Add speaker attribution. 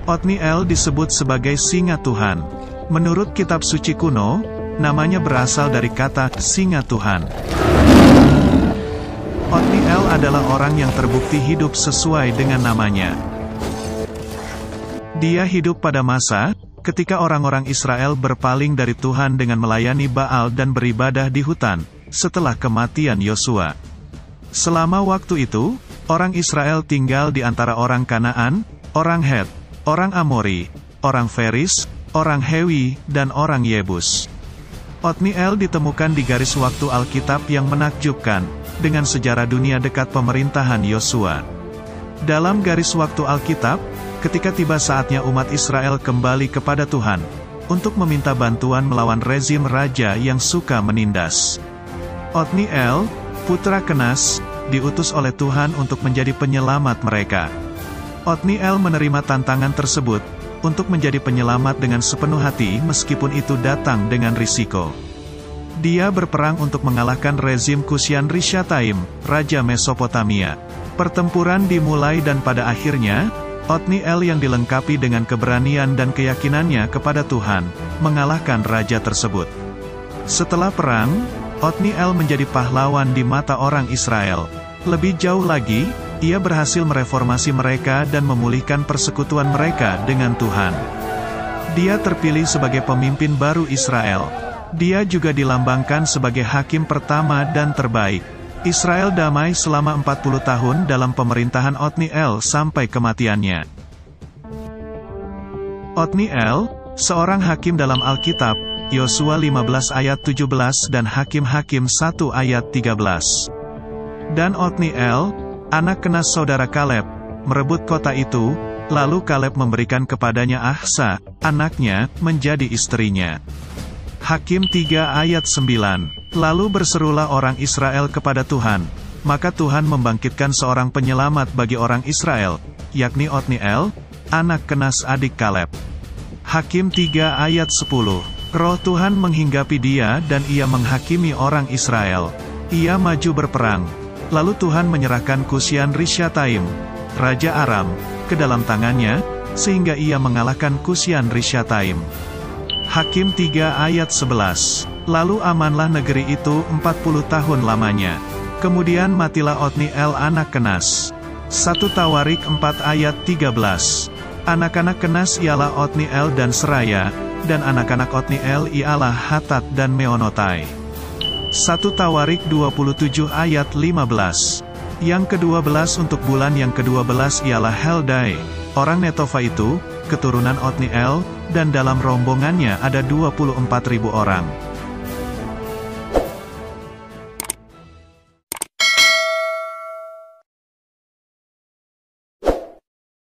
Speaker 1: Otniel disebut sebagai singa Tuhan. Menurut kitab suci kuno, namanya berasal dari kata singa Tuhan. Otniel adalah orang yang terbukti hidup sesuai dengan namanya. Dia hidup pada masa ketika orang-orang Israel berpaling dari Tuhan dengan melayani Baal dan beribadah di hutan, setelah kematian Yosua. Selama waktu itu, orang Israel tinggal di antara orang Kanaan, orang Het, orang Amori, orang Feris, orang Hewi, dan orang Yebus. Otniel ditemukan di garis waktu Alkitab yang menakjubkan, dengan sejarah dunia dekat pemerintahan Yosua. Dalam garis waktu Alkitab, ketika tiba saatnya umat Israel kembali kepada Tuhan, untuk meminta bantuan melawan rezim raja yang suka menindas. Otniel, putra Kenas, diutus oleh Tuhan untuk menjadi penyelamat mereka. Otniel menerima tantangan tersebut, untuk menjadi penyelamat dengan sepenuh hati meskipun itu datang dengan risiko. Dia berperang untuk mengalahkan rezim Kusyan Rishathaim, Raja Mesopotamia. Pertempuran dimulai dan pada akhirnya, Otniel yang dilengkapi dengan keberanian dan keyakinannya kepada Tuhan, mengalahkan raja tersebut. Setelah perang, Otniel menjadi pahlawan di mata orang Israel. Lebih jauh lagi, ia berhasil mereformasi mereka dan memulihkan persekutuan mereka dengan Tuhan. Dia terpilih sebagai pemimpin baru Israel. Dia juga dilambangkan sebagai hakim pertama dan terbaik. Israel damai selama 40 tahun dalam pemerintahan Otniel sampai kematiannya. Otniel, seorang hakim dalam Alkitab, Yosua 15 ayat 17 dan Hakim-Hakim 1 ayat 13. Dan Otniel, anak Kenas saudara Kaleb, merebut kota itu, lalu Kaleb memberikan kepadanya Ahsa, anaknya, menjadi istrinya. Hakim 3 ayat 9. Lalu berserulah orang Israel kepada Tuhan, maka Tuhan membangkitkan seorang penyelamat bagi orang Israel, yakni Otniel, anak Kenas adik Kaleb. Hakim 3 ayat 10. Roh Tuhan menghinggapi dia dan ia menghakimi orang Israel. Ia maju berperang. Lalu Tuhan menyerahkan Kusyan Rishathaim, Raja Aram, ke dalam tangannya, sehingga ia mengalahkan Kusyan Rishathaim. Hakim 3 ayat 11. Lalu amanlah negeri itu 40 tahun lamanya. Kemudian matilah Otniel anak Kenas. 1 Tawarik 4 ayat 13. Anak-anak Kenas ialah Otniel dan Seraya, dan anak-anak Otniel ialah Hatat dan Meonotai. 1 Tawarik 27 ayat 15. Yang ke-12 untuk bulan yang ke-12 ialah Heldai, orang Netofa itu, keturunan Otniel, dan dalam rombongannya ada 24.000 orang.